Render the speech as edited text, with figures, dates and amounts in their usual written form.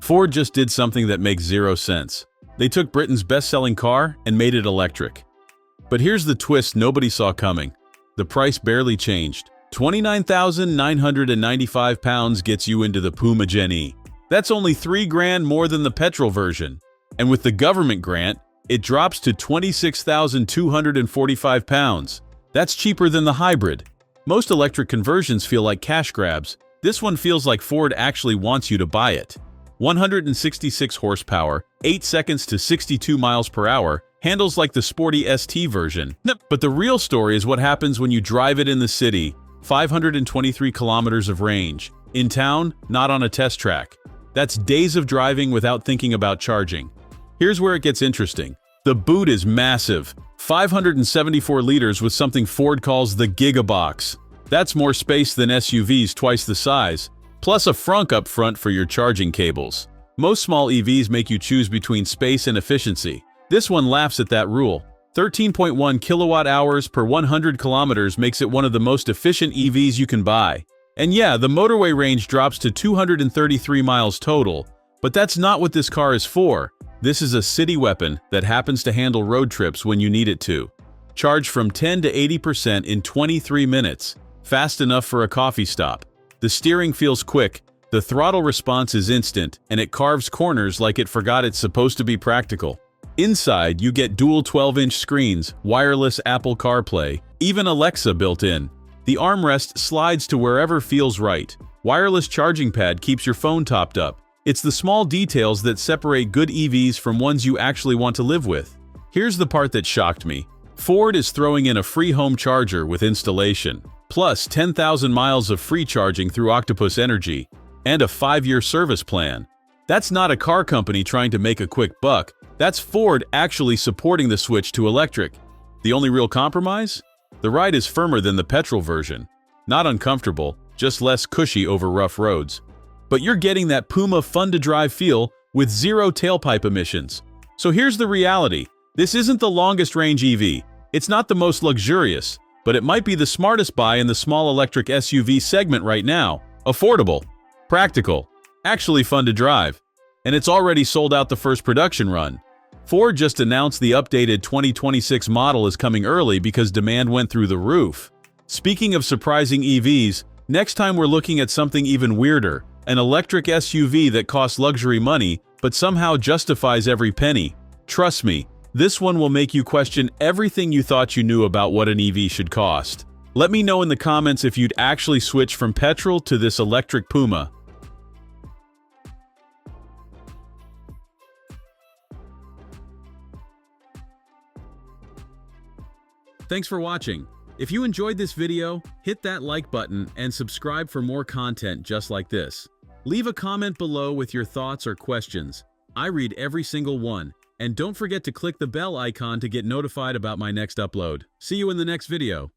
Ford just did something that makes zero sense. They took Britain's best-selling car and made it electric. But here's the twist nobody saw coming. The price barely changed. £29,995 gets you into the Puma Gen-E. That's only $3 grand more than the petrol version. And with the government grant, it drops to £26,245. That's cheaper than the hybrid. Most electric conversions feel like cash grabs. This one feels like Ford actually wants you to buy it. 166 horsepower, 8 seconds to 62 miles per hour, handles like the sporty ST version. But the real story is what happens when you drive it in the city. 523 kilometers of range. In town, not on a test track. That's days of driving without thinking about charging. Here's where it gets interesting. The boot is massive. 574 liters with something Ford calls the GigaBox. That's more space than SUVs twice the size, plus a frunk up front for your charging cables. Most small EVs make you choose between space and efficiency. This one laughs at that rule. 13.1 kilowatt hours per 100 kilometers makes it one of the most efficient EVs you can buy. And yeah, the motorway range drops to 233 miles total, but that's not what this car is for. This is a city weapon that happens to handle road trips when you need it to. Charge from 10 to 80% in 23 minutes, fast enough for a coffee stop. The steering feels quick, the throttle response is instant, and it carves corners like it forgot it's supposed to be practical. Inside, you get dual 12-inch screens, wireless Apple CarPlay, even Alexa built in. The armrest slides to wherever feels right. Wireless charging pad keeps your phone topped up. It's the small details that separate good EVs from ones you actually want to live with. Here's the part that shocked me. Ford is throwing in a free home charger with installation, plus 10,000 miles of free charging through Octopus Energy, and a 5-year service plan. That's not a car company trying to make a quick buck. That's Ford actually supporting the switch to electric. The only real compromise? The ride is firmer than the petrol version. Not uncomfortable, just less cushy over rough roads. But you're getting that Puma fun-to-drive feel with zero tailpipe emissions. So here's the reality. This isn't the longest-range EV. It's not the most luxurious, but it might be the smartest buy in the small electric SUV segment right now. Affordable, practical, actually fun to drive. And it's already sold out the first production run. Ford just announced the updated 2026 model is coming early because demand went through the roof. Speaking of surprising EVs, next time we're looking at something even weirder. An electric SUV that costs luxury money, but somehow justifies every penny. Trust me, this one will make you question everything you thought you knew about what an EV should cost. Let me know in the comments if you'd actually switch from petrol to this electric Puma. Thanks for watching. If you enjoyed this video, hit that like button and subscribe for more content just like this. Leave a comment below with your thoughts or questions. I read every single one. And don't forget to click the bell icon to get notified about my next upload. See you in the next video.